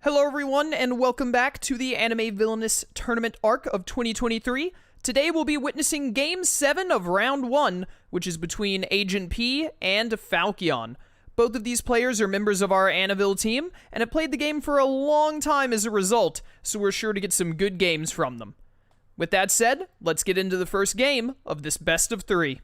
Hello everyone, and welcome back to the Anime Villainous Tournament arc of 2023. Today we'll be witnessing Game 7 of Round 1, which is between Agent P and Phalkion. Both of these players are members of our Annaville team, and have played the game for a long time as a result, so we're sure to get some good games from them. With that said, let's get into the first game of this best of 3.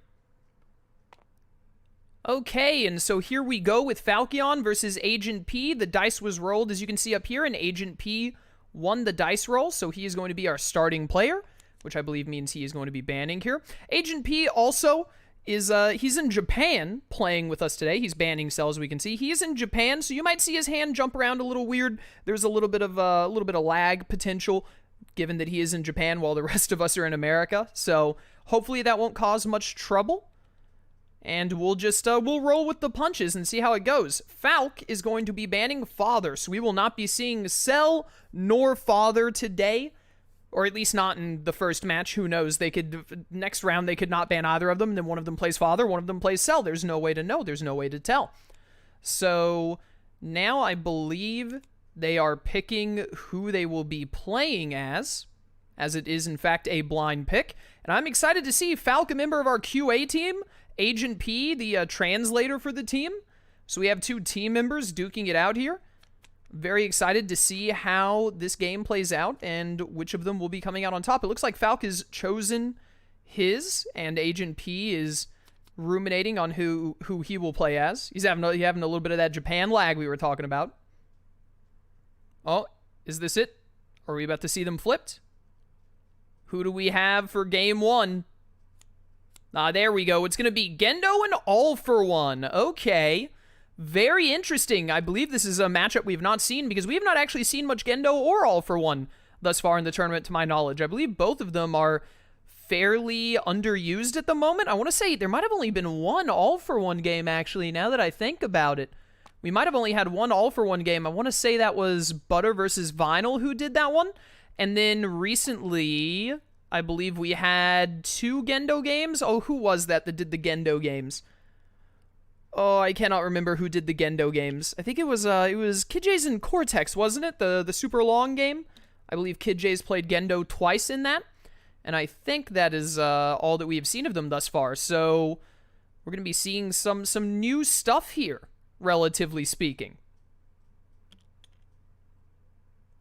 Okay, and so here we go with Phalkion versus Agent P. The dice was rolled, as you can see up here, and Agent P won the dice roll, so he is going to be our starting player, which I believe means he is going to be banning here. Agent P also is, he's in Japan playing with us today. He's banning Cell, as we can see. He is in Japan, so you might see his hand jump around a little weird. There's a little bit of lag potential, given that he is in Japan while the rest of us are in America. So hopefully that won't cause much trouble. And we'll just, we'll roll with the punches and see how it goes. Falk is going to be banning Father, so we will not be seeing Cell nor Father today. Or at least not in the first match. Who knows? They could, next round, they could not ban either of them. And then one of them plays Father, one of them plays Cell. There's no way to know. There's no way to tell. So now I believe they are picking who they will be playing as it is, in fact, a blind pick. And I'm excited to see Falk, a member of our QA team, Agent P, the translator for the team. So we have two team members duking it out here. Very excited to see how this game plays out and which of them will be coming out on top. It looks like Falk has chosen his, and Agent P is ruminating on who he will play as. He's having a little bit of that Japan lag we were talking about. Oh, is this it? Are we about to see them flipped? Who do we have for game 1? There we go. It's going to be Gendo and All for One. Okay. Very interesting. I believe this is a matchup we have not seen because we have not actually seen much Gendo or All for One thus far in the tournament, to my knowledge. I believe both of them are fairly underused at the moment. I want to say there might have only been one All for One game, actually, now that I think about it. We might have only had one All for One game. I want to say that was Butter versus Vinyl who did that one. And then recently, I believe we had 2 Gendo games. Oh, who was that did the Gendo games? Oh, I cannot remember who did the Gendo games. I think it was Kid J's and Cortex, wasn't it? The super long game. I believe Kid J's played Gendo twice in that. And I think that is all that we have seen of them thus far. So we're going to be seeing some new stuff here, relatively speaking.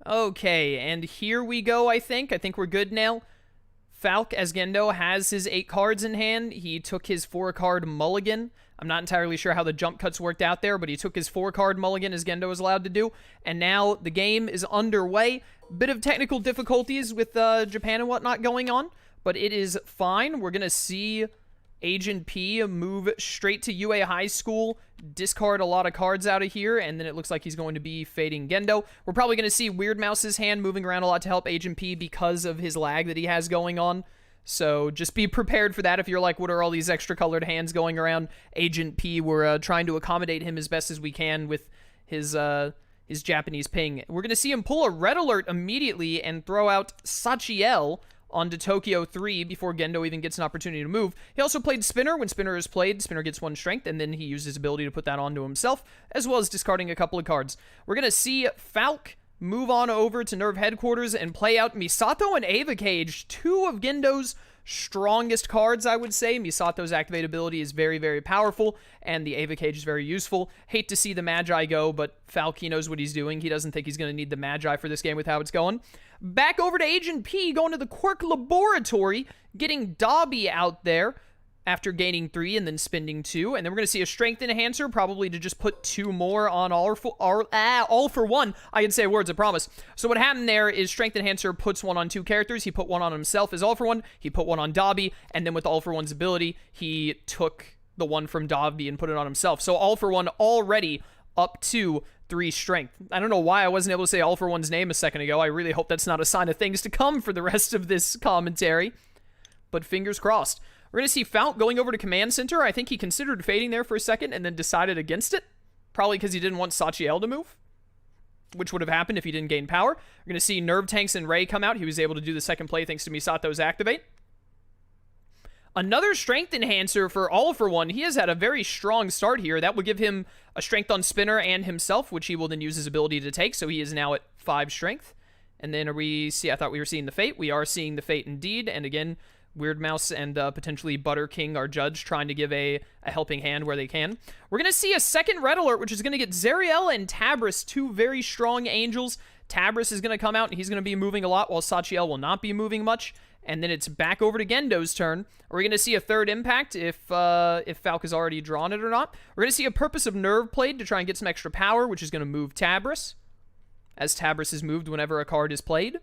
Okay, and here we go, I think. I think we're good now. Falk, as Gendo, has his 8 cards in hand. He took his 4-card mulligan. I'm not entirely sure how the jump cuts worked out there, but he took his 4-card mulligan, as Gendo is allowed to do. And now the game is underway. Bit of technical difficulties with Japan and whatnot going on, but it is fine. We're going to see Agent P move straight to UA High School, discard a lot of cards out of here, and then it looks like he's going to be fading Gendo. We're probably going to see Weird Mouse's hand moving around a lot to help Agent P because of his lag that he has going on. So just be prepared for that if you're like, what are all these extra colored hands going around? Agent P, we're trying to accommodate him as best as we can with his Japanese ping. We're going to see him pull a Red Alert immediately and throw out Sachiel onto Tokyo 3 before Gendo even gets an opportunity to move. He also played Spinner. When Spinner is played, Spinner gets 1 strength, and then he used his ability to put that onto himself, as well as discarding a couple of cards. We're going to see Falk move on over to Nerve Headquarters and play out Misato and Ava Cage, 2 of Gendo's strongest cards, I would say. Misato's activate ability is very, very powerful, and the Ava Cage is very useful. Hate to see the Magi go, but Falk, he knows what he's doing. He doesn't think he's going to need the Magi for this game with how it's going. Back over to Agent P, going to the Quirk Laboratory, getting Dobby out there after gaining 3 and then spending 2. And then we're going to see a Strength Enhancer, probably to just put 2 more on All for One. I can say words, I promise. So what happened there is Strength Enhancer puts 1 on 2 characters. He put 1 on himself as All for One. He put 1 on Dobby. And then with All for One's ability, he took the 1 from Dobby and put it on himself. So All for One already up to 3 strength. I don't know why I wasn't able to say All for One's name a second ago. I really hope that's not a sign of things to come for the rest of this commentary. But fingers crossed. We're going to see Falk going over to Command Center. I think he considered fading there for a second and then decided against it. Probably because he didn't want Sachiel to move, which would have happened if he didn't gain power. We're going to see Nerve Tanks and Ray come out. He was able to do the second play thanks to Misato's activate. Another strength enhancer for All For One. He has had a very strong start here. That will give him a strength on Spinner and himself, which he will then use his ability to take. So he is now at 5 strength. And then I thought we were seeing the Fate. We are seeing the Fate indeed. And again, Weird Mouse and potentially Butter King are judged, trying to give a helping hand where they can. We're going to see a second Red Alert, which is going to get Zariel and Tabris, 2 very strong angels. Tabris is going to come out, and he's going to be moving a lot, while Sachiel will not be moving much. And then it's back over to Gendo's turn. Are we going to see a third impact if Falk has already drawn it or not? We're going to see a Purpose of Nerve played to try and get some extra power, which is going to move Tabris, as Tabris is moved whenever a card is played.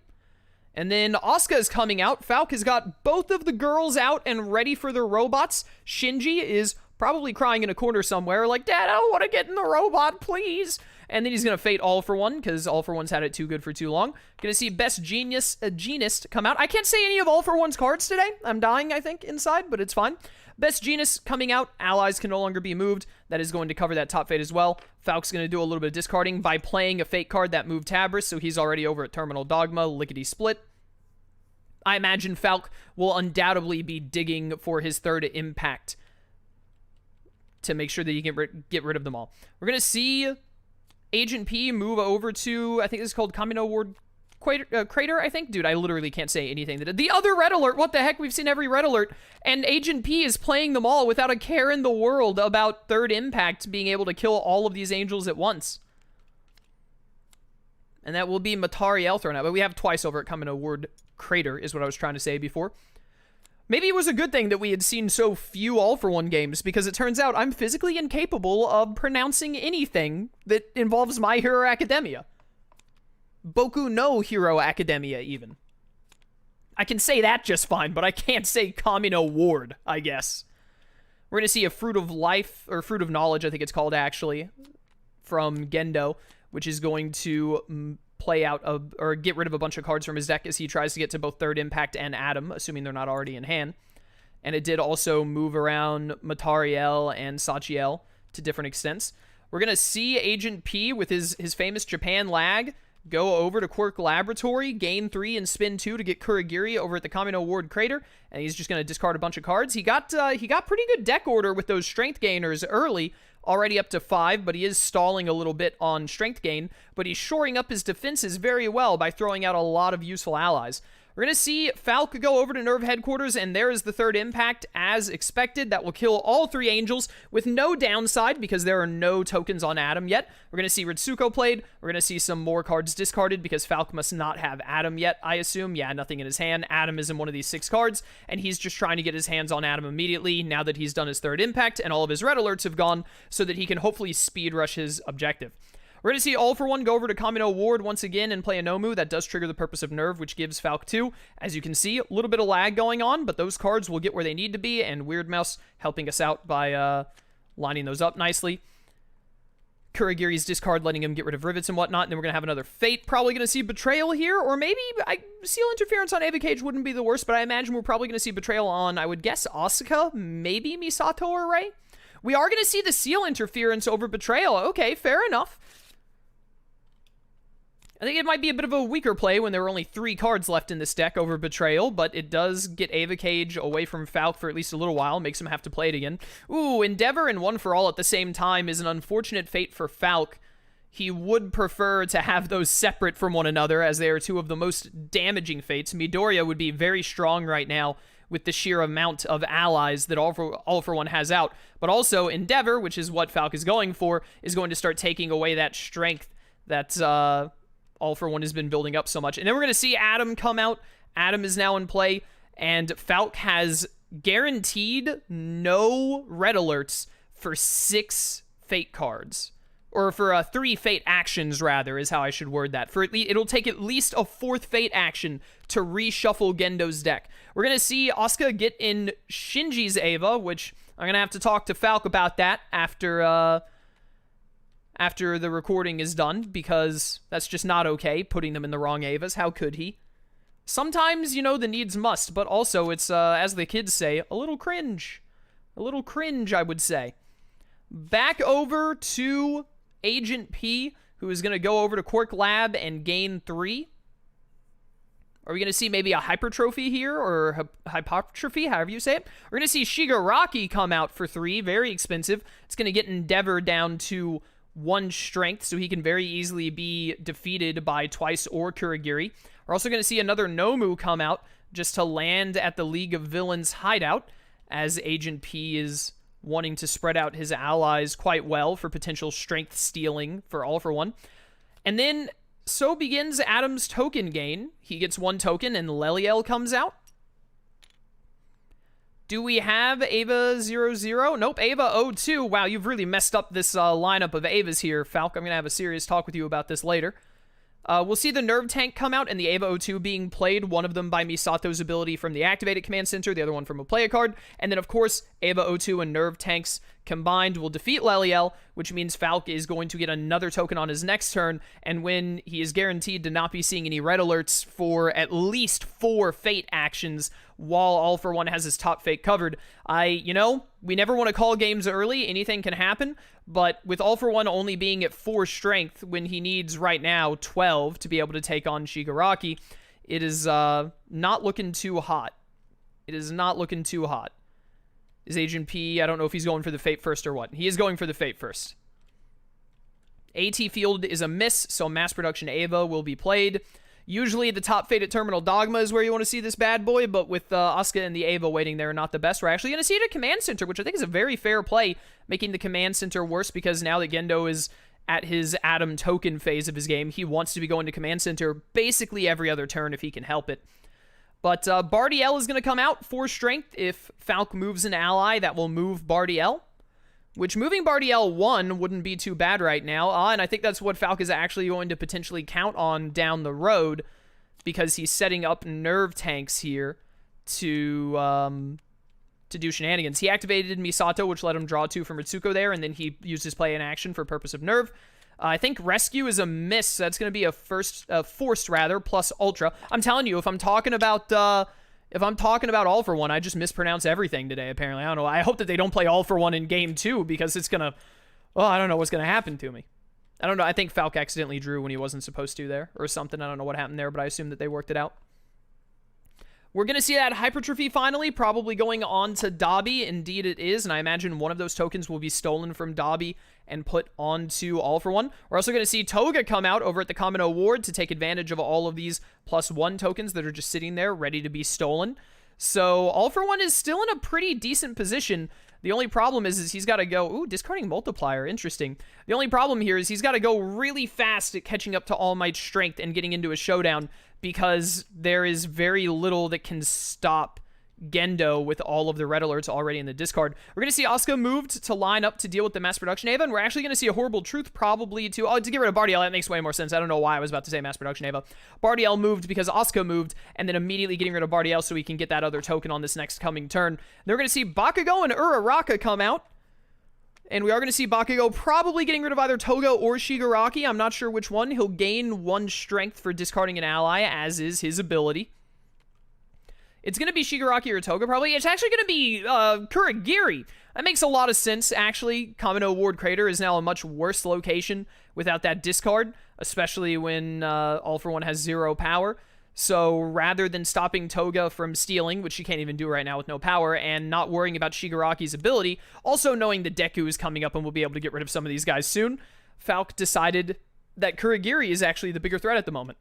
And then Asuka is coming out. Falk has got both of the girls out and ready for their robots. Shinji is probably crying in a corner somewhere, like, Dad, I don't want to get in the robot, please. And then he's going to Fate All For One, because All For One's had it too good for too long. Going to see Best Genist come out. I can't say any of All For One's cards today. I'm dying, I think, inside, but it's fine. Best Genus coming out. Allies can no longer be moved. That is going to cover that top Fate as well. Falk's going to do a little bit of discarding by playing a Fate card that moved Tabris, so he's already over at Terminal Dogma, lickety split. I imagine Falk will undoubtedly be digging for his third impact to make sure that he can get rid of them all. We're going to see Agent P move over to, I think this is called Kamino Ward Crater, I think. Dude, I literally can't say anything. The other Red Alert, what the heck? We've seen every Red Alert, and Agent P is playing them all without a care in the world about third impact being able to kill all of these angels at once. And that will be Matariel thrown out, but we have twice over at Kamino Ward Crater, is what I was trying to say before. Maybe it was a good thing that we had seen so few All For One games, because it turns out I'm physically incapable of pronouncing anything that involves My Hero Academia. Boku no Hero Academia, even. I can say that just fine, but I can't say Kamino Ward, I guess. We're going to see a Fruit of Life, or Fruit of Knowledge, I think it's called, actually, from Gendo, which is going to play out or get rid of a bunch of cards from his deck as he tries to get to both Third Impact and Adam, assuming they're not already in hand. And it did also move around Matariel and Sachiel to different extents. We're going to see Agent P with his famous Japan lag go over to Quirk Laboratory, gain 3 and spin 2 to get Kurogiri over at the Kamino Ward Crater, and he's just going to discard a bunch of cards. He got pretty good deck order with those strength gainers early, already up to 5, but he is stalling a little bit on strength gain, but he's shoring up his defenses very well by throwing out a lot of useful allies. We're going to see Falk go over to Nerve Headquarters, and there is the third impact, as expected. That will kill all 3 angels with no downside, because there are no tokens on Adam yet. We're going to see Ritsuko played. We're going to see some more cards discarded, because Falk must not have Adam yet, I assume. Yeah, nothing in his hand. Adam is in one of these 6 cards, and he's just trying to get his hands on Adam immediately, now that he's done his third impact, and all of his red alerts have gone, so that he can hopefully speed rush his objective. We're going to see All For One go over to Kamino Ward once again and play a Nomu. That does trigger the Purpose of Nerve, which gives Falk 2. As you can see, a little bit of lag going on, but those cards will get where they need to be, and Weird Mouse helping us out by lining those up nicely. Kurogiri's discard, letting him get rid of rivets and whatnot, and then we're going to have another Fate. Probably going to see Betrayal here, or maybe Seal Interference on Ava Cage wouldn't be the worst, but I imagine we're probably going to see Betrayal on, I would guess, Asuka, maybe Misato or Rei. We are going to see the Seal Interference over Betrayal. Okay, fair enough. I think it might be a bit of a weaker play when there were only 3 cards left in this deck over Betrayal, but it does get Ava Cage away from Falk for at least a little while, makes him have to play it again. Ooh, Endeavor and One for All at the same time is an unfortunate fate for Falk. He would prefer to have those separate from one another, as they are 2 of the most damaging fates. Midoriya would be very strong right now with the sheer amount of allies that All for One has out, but also Endeavor, which is what Falk is going for, is going to start taking away that strength that's All For One has been building up so much. And then we're going to see Adam come out. Adam is now in play, and Falk has guaranteed no red alerts for 6 fate cards. Or for 3 fate actions, rather, is how I should word that. It'll take at least a 4th fate action to reshuffle Gendo's deck. We're going to see Asuka get in Shinji's Ava, which I'm going to have to talk to Falk about that after the recording is done, because that's just not okay, putting them in the wrong Avas. How could he? Sometimes, you know, the needs must, but also it's, as the kids say, a little cringe. A little cringe, I would say. Back over to Agent P, who is going to go over to Quirk Lab and gain 3. Are we going to see maybe a hypertrophy here, or hypertrophy, however you say it? We're going to see Shigaraki come out for 3, very expensive. It's going to get Endeavor down to 1 strength, so he can very easily be defeated by Twice or Kurogiri. We're also going to see another Nomu come out just to land at the League of Villains hideout, as Agent P is wanting to spread out his allies quite well for potential strength stealing for All For One. And then, so begins Adam's token gain. He gets 1 token, and Leliel comes out. Do we have Ava 00? Nope, Ava 02. Wow, you've really messed up this lineup of Avas here, Falk. I'm going to have a serious talk with you about this later. We'll see the Nerve Tank come out and the Ava 02 being played, one of them by Misato's ability from the Activated Command Center, the other one from a play a card. And then, of course, Ava 02 and Nerve Tanks combined will defeat Leliel, which means Falk is going to get another token on his next turn, and when he is guaranteed to not be seeing any red alerts for at least 4 Fate actions while All For One has his top Fate covered. We never want to call games early, anything can happen, but with All For One only being at 4 strength when he needs right now 12 to be able to take on Shigaraki, it is not looking too hot. It is not looking too hot. Is Agent P, I don't know if he's going for the Fate first or what. He is going for the Fate first. AT Field is a miss, so Mass Production Ava will be played. Usually the top Fate at Terminal Dogma is where you want to see this bad boy, but with Asuka and the Ava waiting there, not the best. We're actually going to see it at Command Center, which I think is a very fair play, making the Command Center worse because now that Gendo is at his Adam token phase of his game, he wants to be going to Command Center basically every other turn if he can help it. But Bardiel is going to come out for strength. If Falk moves an ally, that will move Bardiel. Which moving Bardiel 1 wouldn't be too bad right now. And I think that's what Falk is actually going to potentially count on down the road, because he's setting up Nerve Tanks here to do shenanigans. He activated Misato, which let him draw 2 from Ritsuko there, and then he used his play in action for purpose of Nerve. I think Rescue is a miss. So that's going to be a forced rather, plus Ultra. I'm telling you, if I'm talking about All For One, I just mispronounce everything today, apparently. I don't know. I hope that they don't play All For One in Game 2, because it's going to... Oh, I don't know what's going to happen to me. I don't know. I think Falk accidentally drew when he wasn't supposed to there, or something. I don't know what happened there, but I assume that they worked it out. We're going to see that Hypertrophy finally, probably going on to Dabi. Indeed it is, and I imagine one of those tokens will be stolen from Dabi and put onto All For One. We're also going to see Toga come out over at the Common Award to take advantage of all of these +1 tokens that are just sitting there ready to be stolen. So All For One is still in a pretty decent position. The only problem is he's got to go... Ooh, discarding Multiplier. Interesting. The only problem here is he's got to go really fast at catching up to All Might's strength and getting into a showdown, because there is very little that can stop Gendo with all of the red alerts already in the discard. We're going to see Asuka moved to line up to deal with the Mass Production Ava, and we're actually going to see a Horrible Truth probably to get rid of Bardiel. That makes way more sense. I don't know why I was about to say Mass Production Ava. Bardiel moved because Asuka moved, and then immediately getting rid of Bardiel so we can get that other token on this next coming turn. Then we're going to see Bakugo and Uraraka come out, and we are going to see Bakugo probably getting rid of either Toga or Shigaraki. I'm not sure which one. He'll gain 1 strength for discarding an ally, as is his ability. It's going to be Shigaraki or Toga, probably. It's actually going to be Kurogiri. That makes a lot of sense, actually. Kamino Ward Crater is now a much worse location without that discard, especially when All For One has 0 power. So rather than stopping Toga from stealing, which she can't even do right now with no power, and not worrying about Shigaraki's ability, also knowing the Deku is coming up and we'll be able to get rid of some of these guys soon, Falk decided that Kurogiri is actually the bigger threat at the moment.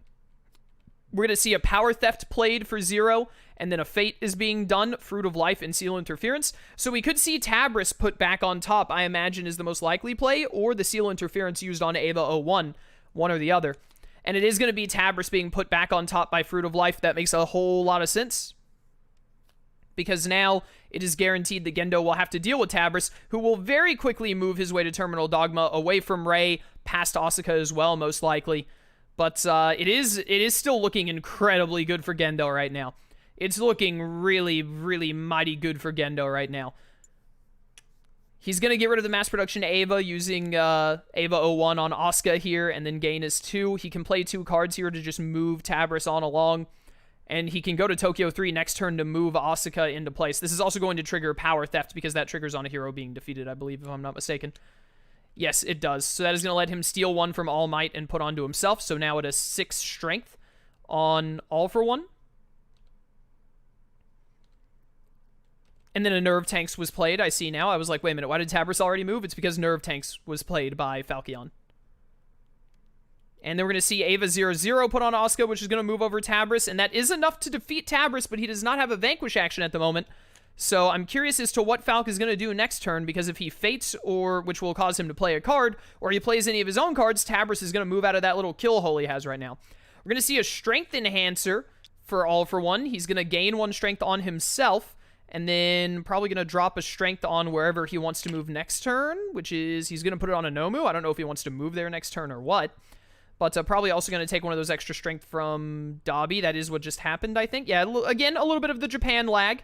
We're going to see a Power Theft played for 0, and then a Fate is being done, Fruit of Life and Seal Interference. So we could see Tabris put back on top, I imagine is the most likely play, or the Seal Interference used on Ava 01, one or the other. And it is going to be Tabris being put back on top by Fruit of Life. That makes a whole lot of sense, because now it is guaranteed that Gendo will have to deal with Tabris, who will very quickly move his way to Terminal Dogma, away from Rei, past Asuka as well, most likely. But it is still looking incredibly good for Gendo right now. It's looking really, really mighty good for Gendo right now. He's going to get rid of the Mass Production Ava using Ava 01 on Asuka here, and then gain his 2. He can play 2 cards here to just move Tabris on along. And he can go to Tokyo 3 next turn to move Asuka into place. This is also going to trigger Power Theft, because that triggers on a hero being defeated, I believe, if I'm not mistaken. Yes, it does. So that is going to let him steal 1 from All Might and put onto himself. So now it is 6 strength on All For One. And then a Nerve Tanks was played, I see now. I was like, wait a minute, why did Tabris already move? It's because Nerve Tanks was played by Phalkion. And then we're going to see Ava 0-0 put on Oscar, which is going to move over Tabris. And that is enough to defeat Tabris, but he does not have a Vanquish action at the moment. So I'm curious as to what Falk is going to do next turn, because if he fates, or which will cause him to play a card, or he plays any of his own cards, Tabris is going to move out of that little kill hole he has right now. We're going to see a Strength Enhancer for All For One. He's going to gain 1 strength on himself, and then probably going to drop a strength on wherever he wants to move next turn, which is, he's going to put it on a Nomu. I don't know if he wants to move there next turn or what. But probably also going to take one of those extra strength from Dobby. That is what just happened, I think. Yeah, again, a little bit of the Japan lag.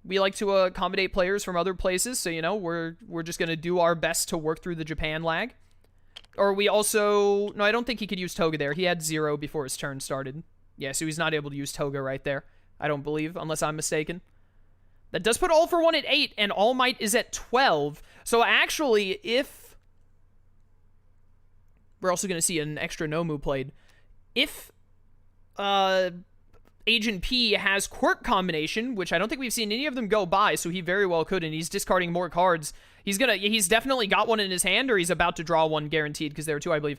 We like to accommodate players from other places, so, you know, we're just going to do our best to work through the Japan lag. Or we also... No, I don't think he could use Toga there. He had 0 before his turn started. Yeah, so he's not able to use Toga right there. I don't believe, unless I'm mistaken. That does put All For One at 8, and All Might is at 12. So actually, if... We're also going to see an extra Nomu played. If Agent P has Quirk Combination, which I don't think we've seen any of them go by, so he very well could, and he's discarding more cards. He's definitely got one in his hand, or he's about to draw one guaranteed, because there are 2, I believe.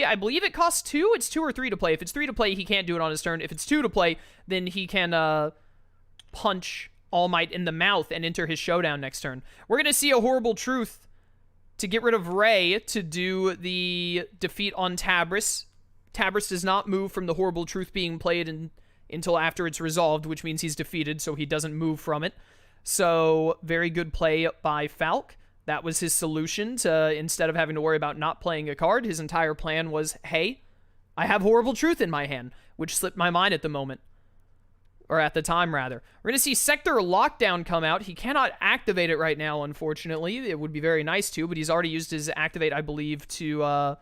I believe it costs 2. It's 2 or 3 to play. If it's 3 to play, he can't do it on his turn. If it's 2 to play, then he can punch All Might in the mouth and enter his showdown next turn. We're going to see a Horrible Truth to get rid of Ray to do the defeat on Tabris. Tabris does not move from the Horrible Truth being played until after it's resolved, which means he's defeated, so he doesn't move from it. So, very good play by Falk. That was his solution to, instead of having to worry about not playing a card, his entire plan was, hey, I have Horrible Truth in my hand, which slipped my mind at the moment. Or at the time, rather. We're going to see Sector Lockdown come out. He cannot activate it right now, unfortunately. It would be very nice to, but he's already used his Activate, I believe, to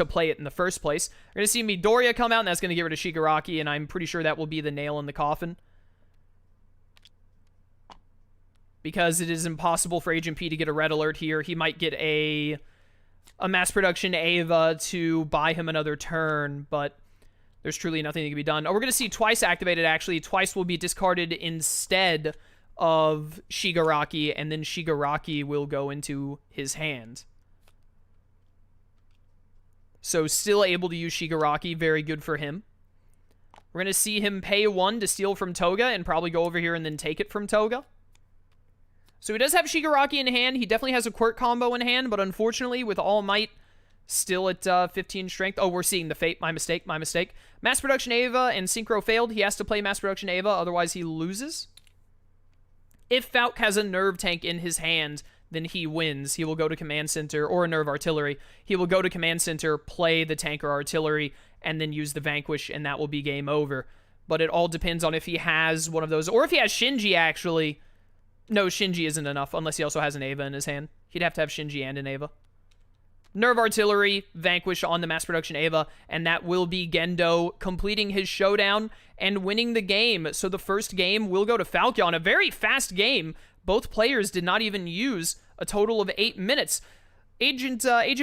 play it in the first place. We're going to see Midoriya come out, and that's going to get rid of Shigaraki, and I'm pretty sure that will be the nail in the coffin. Because it is impossible for Agent P to get a Red Alert here. He might get a Mass Production Ava to buy him another turn, but there's truly nothing that can be done. Oh, we're going to see Twice activated, actually. Twice will be discarded instead of Shigaraki, and then Shigaraki will go into his hand. So still able to use Shigaraki. Very good for him. We're going to see him pay 1 to steal from Toga and probably go over here and then take it from Toga. So he does have Shigaraki in hand. He definitely has a Quirk combo in hand, but unfortunately with All Might still at 15 strength. Oh, we're seeing the Fate. My mistake, my mistake. Mass Production Ava and Synchro failed. He has to play Mass Production Ava, otherwise he loses. If Falk has a Nerve Tank in his hand, then he wins. He will go to Command Center, or a Nerve Artillery. He will go to Command Center, play the Tank or Artillery, and then use the Vanquish, and that will be game over. But it all depends on if he has one of those, or if he has Shinji, actually. No, Shinji isn't enough, unless he also has an Ava in his hand. He'd have to have Shinji and an Ava. Nerve Artillery, Vanquish on the Mass Production Ava, and that will be Gendo completing his showdown and winning the game. So the first game will go to Phalkion. A very fast game. Both players did not even use a total of 8 minutes. Agent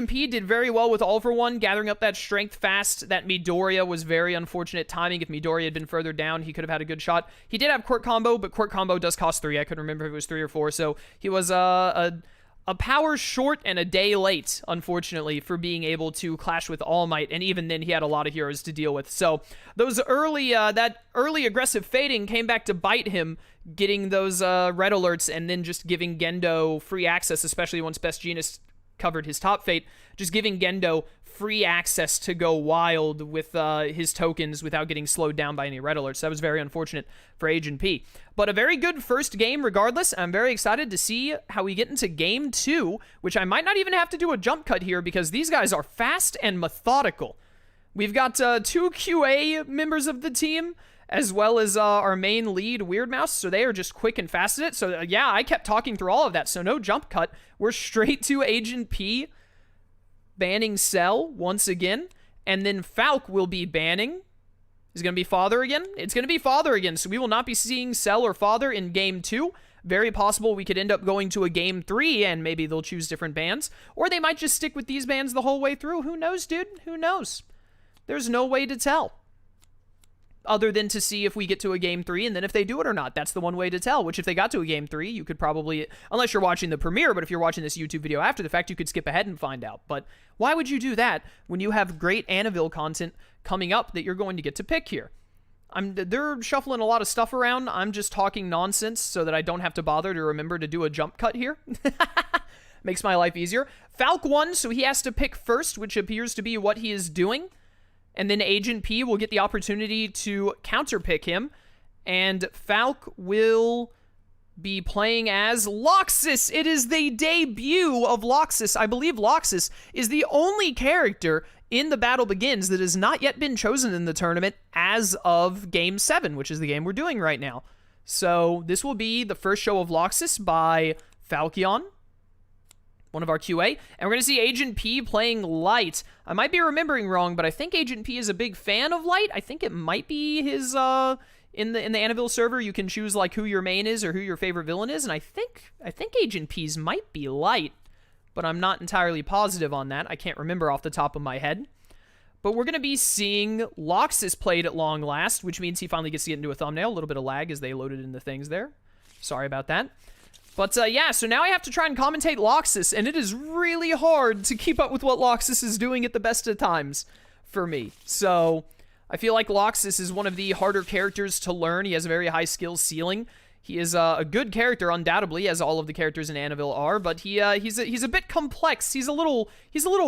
P did very well with All For One, gathering up that strength fast. That Midoriya was very unfortunate timing. If Midoriya had been further down, he could have had a good shot. He did have Quirk Combo, but Quirk Combo does cost 3. I couldn't remember if it was 3 or 4, so he was a power short and a day late, unfortunately, for being able to clash with All Might, and even then he had a lot of heroes to deal with. So those that early aggressive fading came back to bite him, getting those red alerts and then just giving Gendo free access, especially once Best Jeanist covered his top fate, just giving Gendo free access to go wild with his tokens without getting slowed down by any red alerts. That was very unfortunate for Agent P. But a very good first game regardless. I'm very excited to see how we get into game 2, which I might not even have to do a jump cut here because these guys are fast and methodical. We've got 2 QA members of the team, as well as our main lead, Weird Mouse, so they are just quick and fast at it. So yeah, I kept talking through all of that, so no jump cut. We're straight to Agent P banning Cell once again, and then Falk will be banning. Is it going to be Father again? It's going to be Father again, so we will not be seeing Cell or Father in game 2. Very possible we could end up going to a game 3, and maybe they'll choose different bans, or they might just stick with these bans the whole way through. Who knows, dude? Who knows? There's no way to tell. other than to see if we get to a game 3 and then if they do it or not. That's the one way to tell, which if they got to a game 3, you could probably, unless you're watching the premiere, but if you're watching this YouTube video after the fact, you could skip ahead and find out. But why would you do that when you have great Annabelle content coming up that you're going to get to pick here? They're shuffling a lot of stuff around. I'm just talking nonsense so that I don't have to bother to remember to do a jump cut here. Makes my life easier. Falk won, so he has to pick first, which appears to be what he is doing. And then Agent P will get the opportunity to counterpick him. And Falk will be playing as Laxus. It is the debut of Laxus. I believe Laxus is the only character in the Battle Begins that has not yet been chosen in the tournament as of Game 7, which is the game we're doing right now. So this will be the first show of Laxus by Phalkion, one of our QA, and we're going to see Agent P playing Light. I might be remembering wrong, but I think Agent P is a big fan of Light. I think it might be his, in the Annabelle server, you can choose, like, who your main is or who your favorite villain is, and I think Agent P's might be Light, but I'm not entirely positive on that. I can't remember off the top of my head. But we're going to be seeing Laxus played at long last, which means he finally gets to get into a thumbnail. A little bit of lag as they loaded in the things there. Sorry about that. But, yeah, so now I have to try and commentate Laxus, and it is really hard to keep up with what Laxus is doing at the best of times for me. So, I feel like Laxus is one of the harder characters to learn. He has a very high skill ceiling. He is a good character, undoubtedly, as all of the characters in Annabelle are, but he's a bit complex. He's a little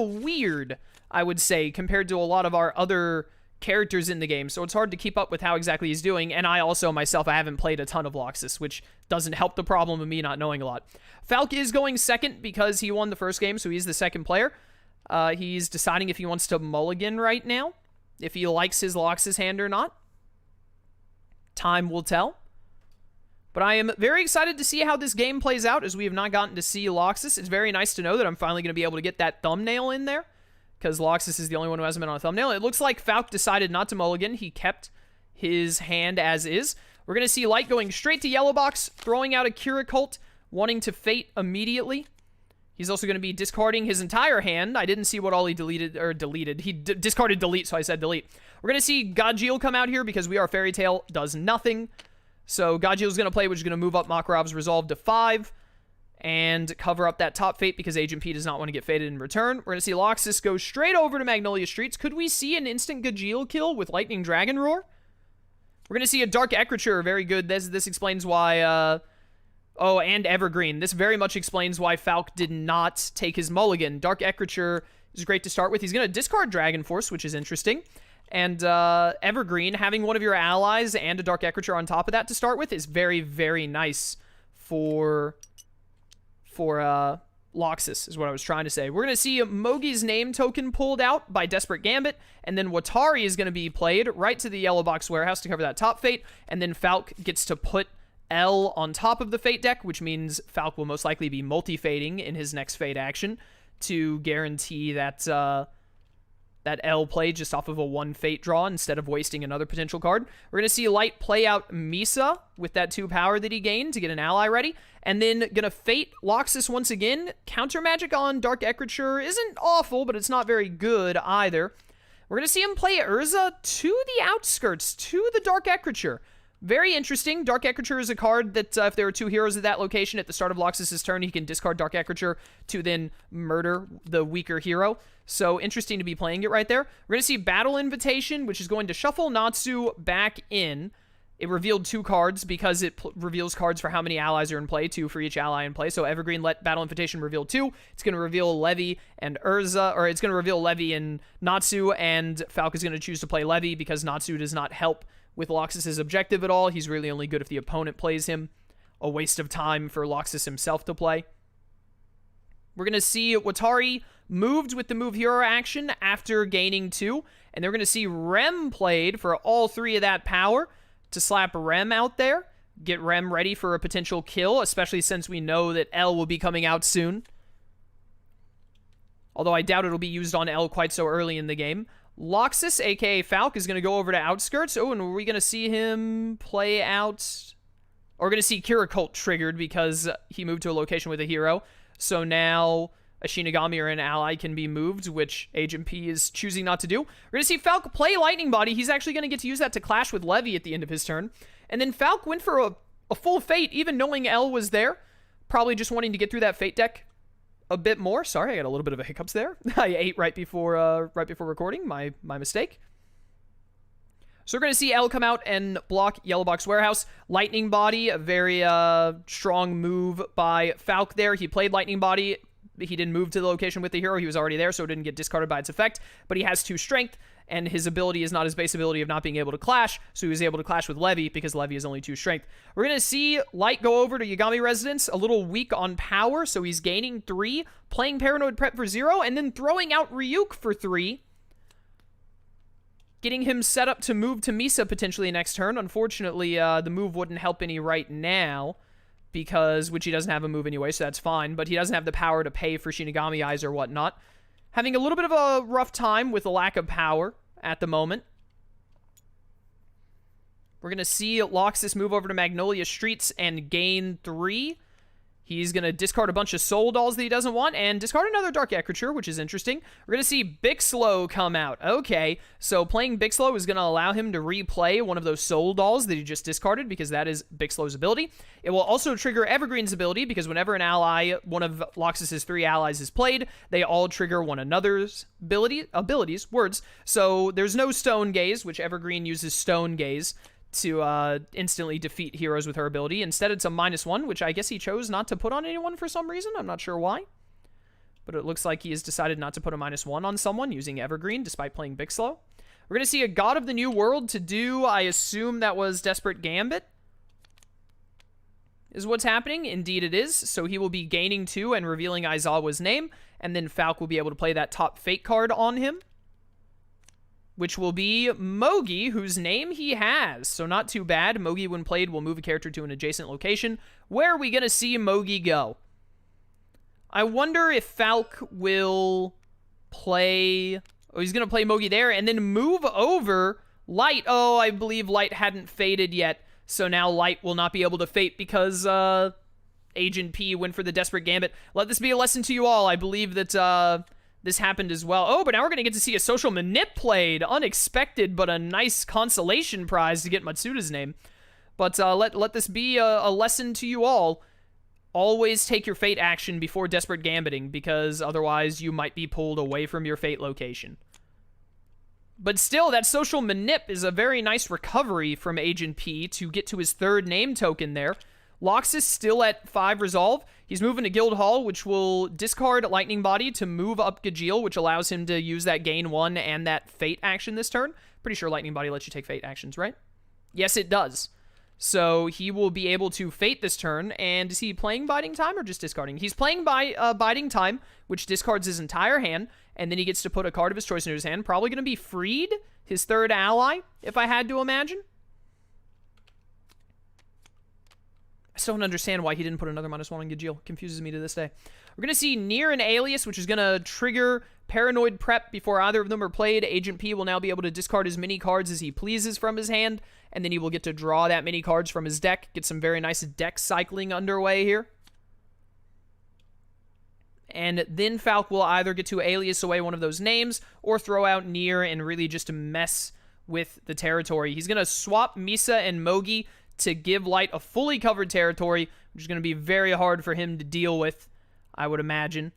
weird, I would say, compared to a lot of our other characters in the game, so it's hard to keep up with how exactly he's doing, and I also, myself, I haven't played a ton of Laxus, which doesn't help the problem of me not knowing a lot. Falk is going second because he won the first game, so he's the second player. He's deciding if he wants to mulligan right now, if he likes his Laxus hand or not. Time will tell. But I am very excited to see how this game plays out, as we have not gotten to see Laxus. It's very nice to know that I'm finally going to be able to get that thumbnail in there, because Laxus is the only one who hasn't been on a thumbnail. It looks like Falk decided not to mulligan. He kept his hand as is. We're going to see Light going straight to yellow box, throwing out a Cura Cult, wanting to Fate immediately. He's also going to be discarding his entire hand. I didn't see what all he deleted. He discarded delete, so I said delete. We're going to see Gajeel come out here because We Are Fairy Tale does nothing. So Gajeel's going to play, which is going to move up Makarov's Resolve to 5 and cover up that top Fate because Agent P does not want to get fated in return. We're going to see Laxus go straight over to Magnolia Streets. Could we see an instant Gajeel kill with Lightning Dragon Roar? We're going to see a Dark Ecriture. Very good. This explains why... Oh, and Evergreen. This very much explains why Falk did not take his mulligan. Dark Ecriture is great to start with. He's going to discard Dragon Force, which is interesting. And Evergreen, having one of your allies and a Dark Ecriture on top of that to start with is very, very nice for Laxus, is what I was trying to say. We're going to see Mogi's name token pulled out by Desperate Gambit, and then Watari is going to be played right to the Yellow Box Warehouse to cover that top Fate, and then Falk gets to put L on top of the Fate deck, which means Falk will most likely be multi-fating in his next Fate action to guarantee that that L play just off of a 1 Fate draw instead of wasting another potential card. We're going to see Light play out Misa with that 2 power that he gained to get an ally ready, and then going to Fate Laxus once again. Counter magic on Dark Ecriture isn't awful, but it's not very good either. We're going to see him play Urza to the outskirts, to the Dark Ecriture. Very interesting. Dark Ecriture is a card that if there are 2 heroes at that location at the start of Laxus' turn, he can discard Dark Ecriture to then murder the weaker hero. So interesting to be playing it right there. We're going to see Battle Invitation, which is going to shuffle Natsu back in. It revealed 2 cards because it reveals cards for how many allies are in play, 2 for each ally in play. So Evergreen let Battle Invitation reveal 2. It's going to reveal Levi and Urza, or it's going to reveal Levi and Natsu, and Falk is going to choose to play Levi because Natsu does not help with Laxus' objective at all. He's really only good if the opponent plays him. A waste of time for Laxus himself to play. We're going to see Watari moved with the move hero action after gaining 2, and they're going to see Rem played for all 3 of that power to slap Rem out there, get Rem ready for a potential kill, especially since we know that L will be coming out soon. Although I doubt it'll be used on L quite so early in the game. Laxus, aka Falk, is going to go over to Outskirts. Oh, and are we going to see him play out? Or we're going to see Cura Cult triggered because he moved to a location with a hero. So now a Shinigami or an ally can be moved, which Agent P is choosing not to do. We're going to see Falk play Lightning Body. He's actually going to get to use that to clash with Levy at the end of his turn. And then Falk went for a full Fate, even knowing L was there. Probably just wanting to get through that Fate deck a bit more. Sorry, I got a little bit of a hiccups there. I ate right before recording. My mistake. So we're going to see L come out and block Yellow Box Warehouse. Lightning Body, a very strong move by Falk there. He played Lightning Body. He didn't move to the location with the hero. He was already there, so it didn't get discarded by its effect. But he has 2 strength, and his ability is not his base ability of not being able to clash, so he was able to clash with Levy because Levy is only 2 strength. We're going to see Light go over to Yagami Residence, a little weak on power, so he's gaining 3, playing Paranoid Prep for 0, and then throwing out Ryuk for 3. Getting him set up to move to Misa potentially next turn. Unfortunately, the move wouldn't help any right now, which he doesn't have a move anyway, so that's fine, but he doesn't have the power to pay for Shinigami Eyes or whatnot. Having a little bit of a rough time with the lack of power at the moment. We're going to see Laxus move over to Magnolia Streets and gain 3. He's going to discard a bunch of Soul Dolls that he doesn't want and discard another Dark Ekriture, which is interesting. We're going to see Bixlow come out. Okay, so playing Bixlow is going to allow him to replay one of those Soul Dolls that he just discarded because that is Bixlow's ability. It will also trigger Evergreen's ability because whenever an ally, one of Laxus's 3 allies is played, they all trigger one another's abilities, words. So there's no Stone Gaze, which Evergreen uses Stone Gaze to instantly defeat heroes with her ability. Instead, it's a -1, which I guess he chose not to put on anyone for some reason. I'm not sure why. But it looks like he has decided not to put a -1 on someone using Evergreen, despite playing Bixlow. We're going to see a God of the New World to do, I assume that was Desperate Gambit, is what's happening. Indeed it is. So he will be gaining 2 and revealing Aizawa's name, and then Falk will be able to play that top Fate card on him, which will be Mogi, whose name he has. So not too bad. Mogi, when played, will move a character to an adjacent location. Where are we going to see Mogi go? I wonder if Falk will play... Oh, he's going to play Mogi there and then move over Light. Oh, I believe Light hadn't fated yet. So now Light will not be able to fate because Agent P went for the Desperate Gambit. Let this be a lesson to you all. I believe that... this happened as well. Oh, but now we're going to get to see a Social Manip played. Unexpected, but a nice consolation prize to get Matsuda's name. But let this be a lesson to you all. Always take your Fate action before Desperate Gambiting, because otherwise you might be pulled away from your Fate location. But still, that Social Manip is a very nice recovery from Agent P to get to his 3rd name token there. Laxus still at 5 resolve. He's moving to Guild Hall, which will discard Lightning Body to move up Gajeel, which allows him to use that gain 1 and that Fate action this turn. Pretty sure Lightning Body lets you take Fate actions, right? Yes, it does. So he will be able to Fate this turn. And is he playing Biding Time or just discarding? He's playing Biding Time, which discards his entire hand, and then he gets to put a card of his choice into his hand. Probably going to be Freed, his 3rd ally, if I had to imagine. I still don't understand why he didn't put another -1 on Gajeel. Confuses me to this day. We're going to see Nier and Alias, which is going to trigger Paranoid Prep before either of them are played. Agent P will now be able to discard as many cards as he pleases from his hand, and then he will get to draw that many cards from his deck. Get some very nice deck cycling underway here. And then Falk will either get to Alias away one of those names, or throw out Nier and really just mess with the territory. He's going to swap Misa and Mogi to give Light a fully covered territory, which is going to be very hard for him to deal with, I would imagine.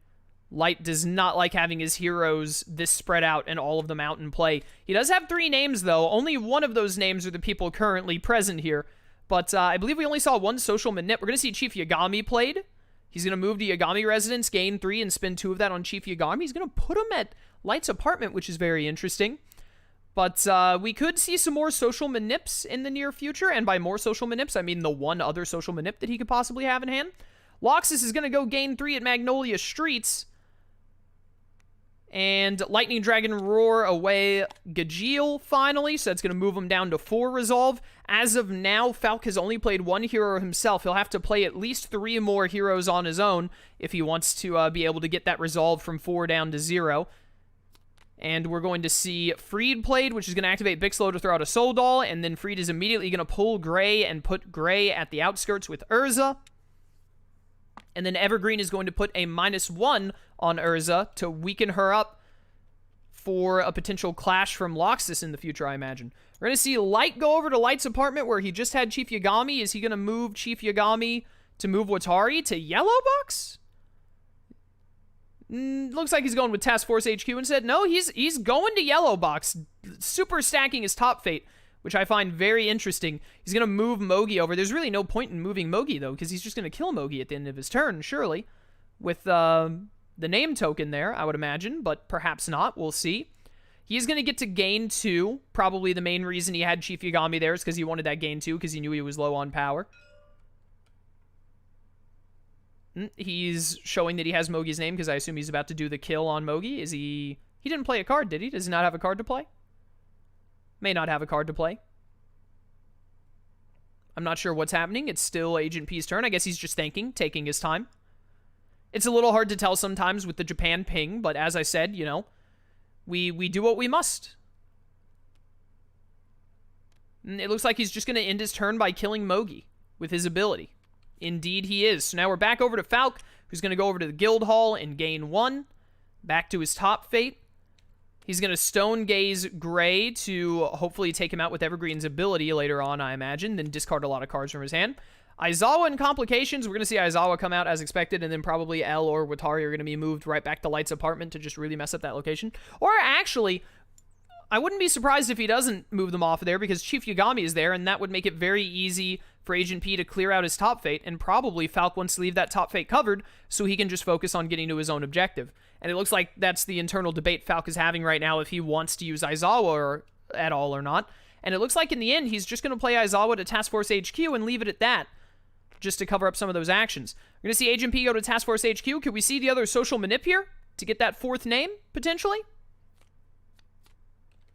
Light does not like having his heroes this spread out and all of them out in play. He does have 3 names, though. Only one of those names are the people currently present here. But I believe we only saw 1 Social Manip. We're going to see Chief Yagami played. He's going to move to Yagami Residence, gain 3, and spend 2 of that on Chief Yagami. He's going to put him at Light's apartment, which is very interesting. But we could see some more Social Manips in the near future, and by more Social Manips, I mean the 1 other Social Manip that he could possibly have in hand. Laxus is going to go gain 3 at Magnolia Streets, and Lightning Dragon Roar away Gajeel finally, so that's going to move him down to 4 resolve. As of now, Falk has only played 1 hero himself. He'll have to play at least 3 more heroes on his own if he wants to be able to get that resolve from 4 down to 0. And we're going to see Freed played, which is going to activate Bixlow to throw out a Soul Doll, and then Freed is immediately going to pull Gray and put Gray at the outskirts with Urza. And then Evergreen is going to put a -1 on Urza to weaken her up for a potential clash from Laxus in the future, I imagine. We're going to see Light go over to Light's apartment where he just had Chief Yagami. Is he going to move Chief Yagami to move Watari to Yellow Box? Looks like he's going with Task Force HQ instead. No, he's going to Yellow Box, super stacking his top fate, which I find very interesting. He's going to move Mogi over. There's really no point in moving Mogi, though, because he's just going to kill Mogi at the end of his turn, surely, with the name token there, I would imagine, but perhaps not. We'll see. He's going to get to gain 2. Probably the main reason he had Chief Yagami there is because he wanted that gain 2, because he knew he was low on power. He's showing that he has Mogi's name, because I assume he's about to do the kill on Mogi. Is he... He didn't play a card, did he? Does he not have a card to play? May not have a card to play. I'm not sure what's happening. It's still Agent P's turn. I guess he's just thinking, taking his time. It's a little hard to tell sometimes with the Japan ping, but as I said, you know, we do what we must. It looks like he's just going to end his turn by killing Mogi with his ability. Indeed he is. So now we're back over to Falk, who's going to go over to the Guild Hall and gain 1. Back to his top fate. He's going to Stone Gaze Gray to hopefully take him out with Evergreen's ability later on, I imagine, then discard a lot of cards from his hand. Aizawa and Complications, we're going to see Aizawa come out as expected, and then probably L or Watari are going to be moved right back to Light's apartment to just really mess up that location. Or actually, I wouldn't be surprised if he doesn't move them off of there, because Chief Yagami is there, and that would make it very easy for Agent P to clear out his top fate, and probably Falk wants to leave that top fate covered so he can just focus on getting to his own objective. And it looks like that's the internal debate Falk is having right now, if he wants to use Aizawa at all or not. And it looks like in the end, he's just going to play Aizawa to Task Force HQ and leave it at that, just to cover up some of those actions. We're going to see Agent P go to Task Force HQ. Could we see the other social manip here to get that 4th name, potentially?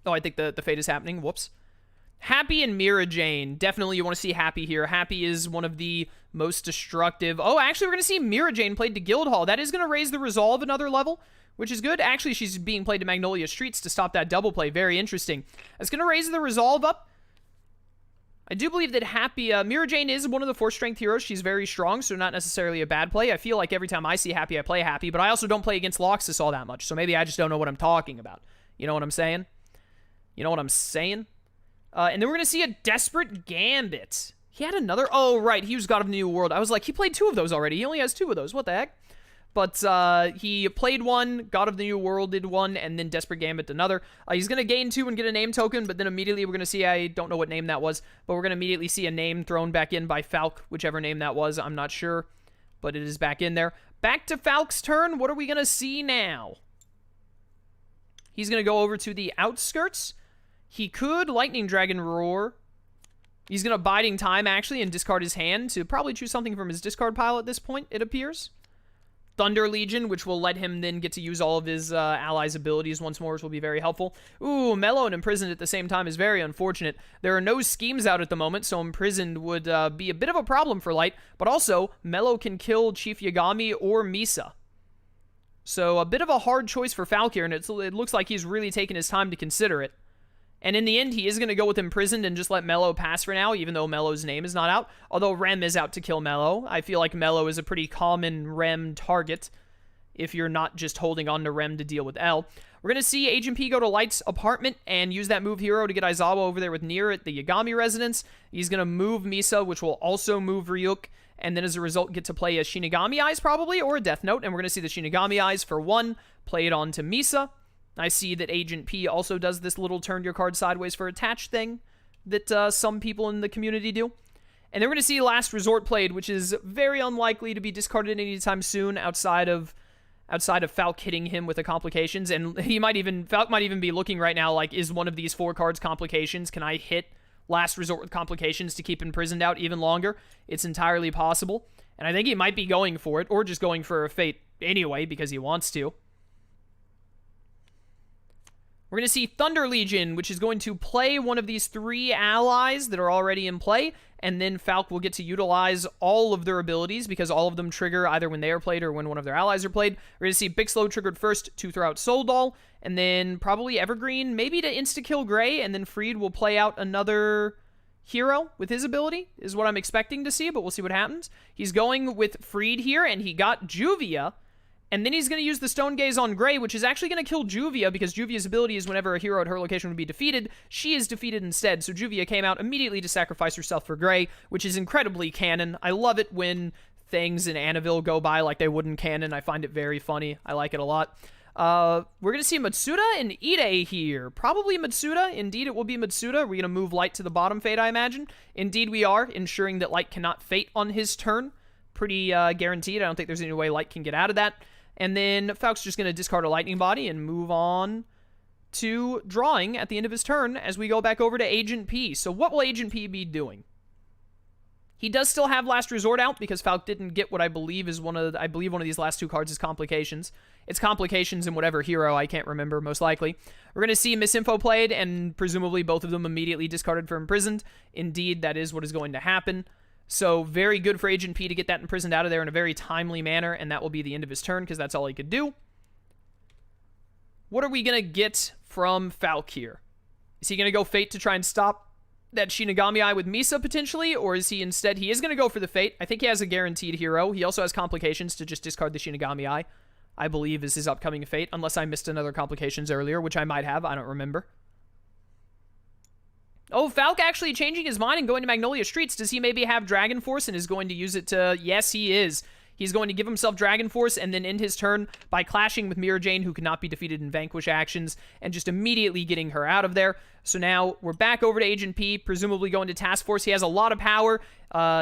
Oh, I think the fate is happening. Whoops. Happy and Mira Jane. Definitely you want to see Happy here. Happy is one of the most destructive... Oh, actually, we're going to see Mira Jane played to Guildhall. That is going to raise the resolve another level, which is good. Actually, she's being played to Magnolia Streets to stop that double play. Very interesting. It's going to raise the resolve up. I do believe that Happy... Mira Jane is one of the 4-strength heroes. She's very strong, so not necessarily a bad play. I feel like every time I see Happy, I play Happy, but I also don't play against Laxus all that much, so maybe I just don't know what I'm talking about. You know what I'm saying? You know what I'm saying? And then we're going to see a Desperate Gambit. He had another... Oh, right. He was God of the New World. I was like, he played 2 of those already. He only has 2 of those. What the heck? But he played 1, God of the New World did 1, and then Desperate Gambit another. He's going to gain 2 and get a name token, but then immediately we're going to see... I don't know what name that was, but we're going to immediately see a name thrown back in by Falk, whichever name that was. I'm not sure, but it is back in there. Back to Falk's turn. What are we going to see now? He's going to go over to the outskirts. He could Lightning Dragon Roar. He's going to Biding Time, actually, and discard his hand to probably choose something from his discard pile at this point, it appears. Thunder Legion, which will let him then get to use all of his allies' abilities once more, which will be very helpful. Ooh, Mellow and Imprisoned at the same time is very unfortunate. There are no schemes out at the moment, so Imprisoned would be a bit of a problem for Light, but also, Mellow can kill Chief Yagami or Misa. So, a bit of a hard choice for Phalkion, and it looks like he's really taken his time to consider it. And in the end, he is going to go with Imprisoned and just let Mellow pass for now, even though Mellow's name is not out. Although Rem is out to kill Mellow. I feel like Mellow is a pretty common Rem target if you're not just holding on to Rem to deal with L. We're going to see Agent P go to Light's apartment and use that move hero to get Aizawa over there with Nier at the Yagami residence. He's going to move Misa, which will also move Ryuk, and then as a result get to play a Shinigami Eyes probably, or a Death Note, and we're going to see the Shinigami Eyes for 1, play it on to Misa. I see that Agent P also does this little turn your card sideways for attach thing that some people in the community do. And then we're going to see Last Resort played, which is very unlikely to be discarded anytime soon outside of Falk hitting him with the Complications. And Falk might even be looking right now like, is one of these 4 cards Complications? Can I hit Last Resort with Complications to keep Imprisoned out even longer? It's entirely possible. And I think he might be going for it, or just going for a Fate anyway, because he wants to. We're going to see Thunder Legion, which is going to play one of these 3 allies that are already in play, and then Falk will get to utilize all of their abilities, because all of them trigger either when they are played or when one of their allies are played. We're going to see Bixlow triggered first to throw out Soul Doll, and then probably Evergreen, maybe to insta-kill Gray, and then Freed will play out another hero with his ability, is what I'm expecting to see, but we'll see what happens. He's going with Freed here, and he got Juvia, And then he's going to use the Stone Gaze on Gray, which is actually going to kill Juvia, because Juvia's ability is whenever a hero at her location would be defeated, she is defeated instead. So Juvia came out immediately to sacrifice herself for Gray, which is incredibly canon. I love it when things in Annaville go by like they would in canon. I find it very funny. I like it a lot. We're going to see Matsuda and Ide here. Probably Matsuda. Indeed, it will be Matsuda. We're going to move Light to the bottom fate, I imagine. Indeed, we are, ensuring that Light cannot fate on his turn. Pretty guaranteed. I don't think there's any way Light can get out of that. And then Falk's just going to discard a Lightning Body and move on to drawing at the end of his turn as we go back over to Agent P. So what will Agent P be doing? He does still have Last Resort out because Falk didn't get what I believe is one of these last two cards is Complications. It's Complications in whatever hero, I can't remember, most likely. We're going to see Misinfo played and presumably both of them immediately discarded for Imprisoned. Indeed, that is what is going to happen. So very good for Agent P to get that imprisoned out of there in a very timely manner, and that will be the end of his turn because that's all he could do. What are we going to get from Falk here? Is he going to go Fate to try and stop that Shinigami Eye with Misa potentially, or is he instead, he is going to go for the Fate. I think he has a guaranteed hero. He also has Complications to just discard the Shinigami Eye, I believe is his upcoming Fate, unless I missed another Complications earlier, which I might have. I don't remember. Oh, Falk actually changing his mind and going to Magnolia Streets. Does he maybe have Dragon Force and is going to use it to... Yes, he is. He's going to give himself Dragon Force and then end his turn by clashing with Mirror Jane, who cannot be defeated in Vanquish actions, and just immediately getting her out of there. So now we're back over to Agent P, presumably going to Task Force. He has a lot of power.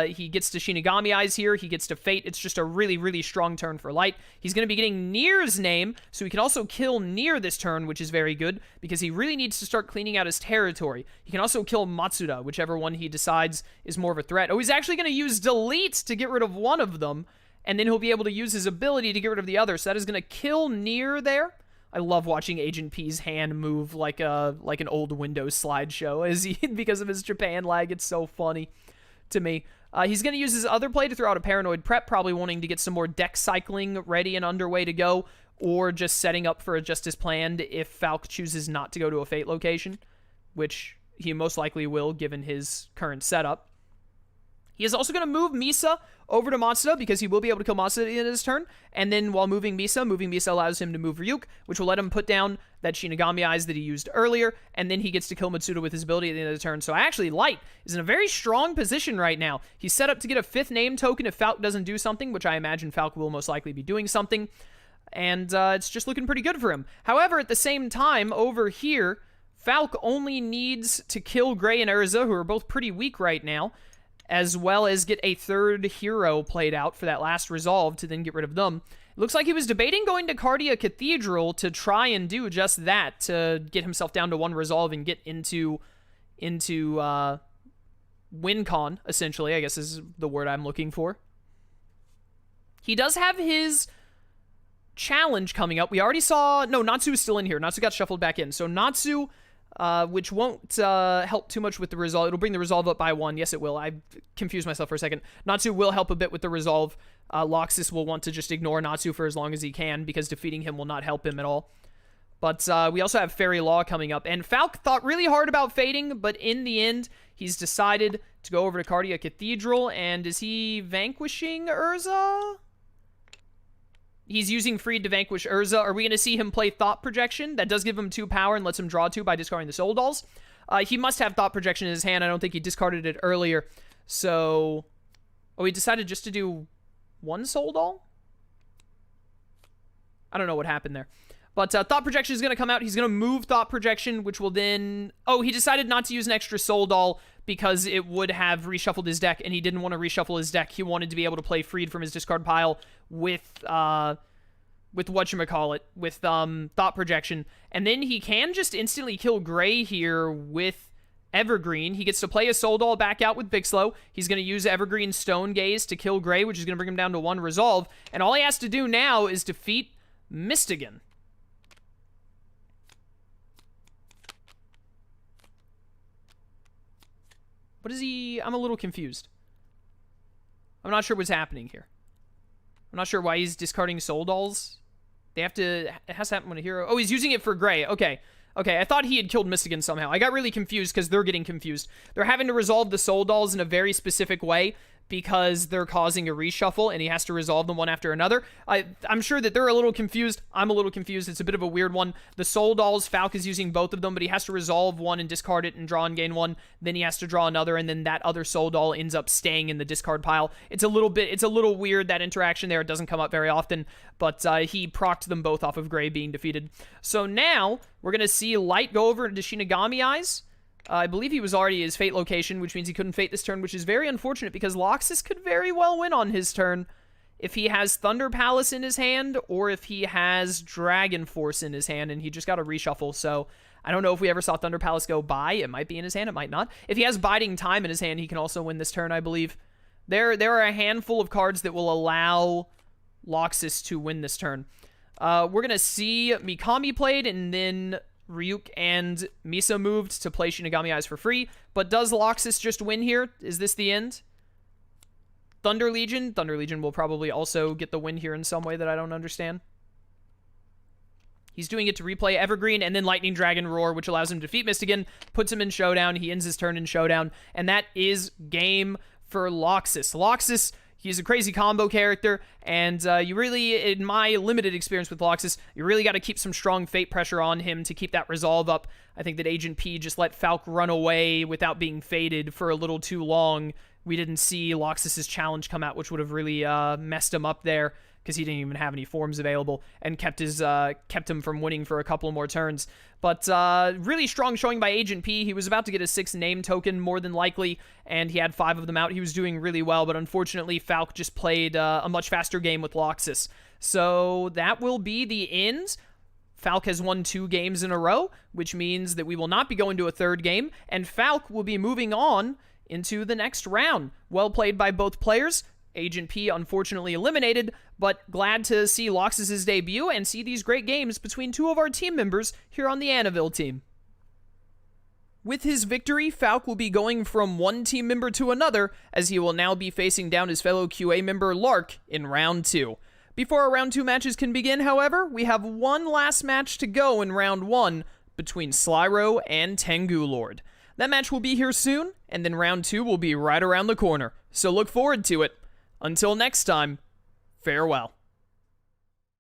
He gets to Shinigami Eyes here. He gets to Fate. It's just a really, really strong turn for Light. He's going to be getting Nier's name, so he can also kill Nier this turn, which is very good, because he really needs to start cleaning out his territory. He can also kill Matsuda, whichever one he decides is more of a threat. Oh, he's actually going to use Delete to get rid of one of them, and then he'll be able to use his ability to get rid of the other. So that is going to kill Nier there. I love watching Agent P's hand move like an old Windows slideshow because of his Japan lag. It's so funny to me. He's going to use his other play to throw out a Paranoid Prep, probably wanting to get some more deck cycling ready and underway to go, or just setting up for a Justice Planned if Falk chooses not to go to a Fate location, which he most likely will given his current setup. He is also going to move Misa over to Matsuda because he will be able to kill Matsuda in his turn. And then while moving Misa allows him to move Ryuk, which will let him put down that Shinigami Eyes that he used earlier. And then he gets to kill Matsuda with his ability at the end of the turn. So actually, Light is in a very strong position right now. He's set up to get a 5th name token if Falk doesn't do something, which I imagine Falk will most likely be doing something. And it's just looking pretty good for him. However, at the same time, over here, Falk only needs to kill Gray and Urza, who are both pretty weak right now, as well as get a 3rd hero played out for that last resolve to then get rid of them. It looks like he was debating going to Cardia Cathedral to try and do just that, to get himself down to 1 resolve and get into WinCon, essentially, I guess is the word I'm looking for. He does have his challenge coming up. We already saw... No, Natsu is still in here. Natsu got shuffled back in. So Natsu... which won't help too much with the resolve. It'll bring the resolve up by 1. Yes, it will. I confused myself for a second. Natsu will help a bit with the resolve. Laxus will want to just ignore Natsu for as long as he can because defeating him will not help him at all. But we also have Fairy Law coming up. And Falk thought really hard about fading, but in the end, he's decided to go over to Cardia Cathedral. And is he vanquishing Urza? He's using Freed to vanquish Urza. Are we going to see him play Thought Projection? That does give him 2 power and lets him draw 2 by discarding the Soul Dolls. He must have Thought Projection in his hand. I don't think he discarded it earlier. So... Oh, he decided just to do 1 Soul Doll? I don't know what happened there. But Thought Projection is going to come out. He's going to move Thought Projection, which will then... Oh, he decided not to use an extra Soul Doll because it would have reshuffled his deck, and he didn't want to reshuffle his deck. He wanted to be able to play Freed from his discard pile with whatchamacallit, with Thought Projection. And then he can just instantly kill Gray here with Evergreen. He gets to play a Soul Doll back out with Big Slow. He's going to use Evergreen Stone Gaze to kill Gray, which is going to bring him down to 1 resolve. And all he has to do now is defeat Mystigan. What is he... I'm a little confused. I'm not sure what's happening here. I'm not sure why he's discarding Soul Dolls. They have to... It has to happen when a hero... Oh, he's using it for Gray. Okay. Okay, I thought he had killed Mystigan somehow. I got really confused because they're getting confused. They're having to resolve the Soul Dolls in a very specific way because they're causing a reshuffle and he has to resolve them one after another. I'm sure that they're a little confused. I'm a little confused. It's a bit of a weird one. The Soul Dolls, Falk is using both of them, but he has to resolve one and discard it and draw and gain one. Then he has to draw another, and then that other Soul Doll ends up staying in the discard pile. It's a little weird, that interaction there. It doesn't come up very often, but he procced them both off of Gray being defeated. So now we're going to see Light go over to Shinigami Eyes. I believe he was already his fate location, which means he couldn't fate this turn, which is very unfortunate because Laxus could very well win on his turn if he has Thunder Palace in his hand or if he has Dragon Force in his hand, and he just got a reshuffle. So I don't know if we ever saw Thunder Palace go by. It might be in his hand. It might not. If he has Biding Time in his hand, he can also win this turn, I believe. There are a handful of cards that will allow Laxus to win this turn. We're going to see Mikami played, and then Ryuk and Misa moved to play Shinigami Eyes for free. But does Laxus just win here? Is this the end? Thunder Legion? Thunder Legion will probably also get the win here in some way that I don't understand. He's doing it to replay Evergreen and then Lightning Dragon Roar, which allows him to defeat Mystigan, puts him in Showdown. He ends his turn in Showdown, and that is game for Laxus. Laxus, he's a crazy combo character, and you really, in my limited experience with Laxus, you really got to keep some strong fate pressure on him to keep that resolve up. I think that Agent P just let Falk run away without being fated for a little too long. We didn't see Laxus's challenge come out, which would have really messed him up there because he didn't even have any forms available and kept him from winning for a couple more turns. But really strong showing by Agent P. He was about to get a 6th name token, more than likely, and he had 5 of them out. He was doing really well, but unfortunately, Falk just played a much faster game with Laxus. So that will be the end. Falk has won 2 games in a row, which means that we will not be going to a 3rd game, and Falk will be moving on into the next round. Well played by both players. Agent P unfortunately eliminated, but glad to see Laxus' debut and see these great games between 2 of our team members here on the Annaville team. With his victory, Falk will be going from one team member to another, as he will now be facing down his fellow QA member Lark in round 2. Before our round 2 matches can begin, however, we have one last match to go in round 1 between Slyro and Tengu Lord. That match will be here soon, and then round 2 will be right around the corner, so look forward to it. Until next time, farewell.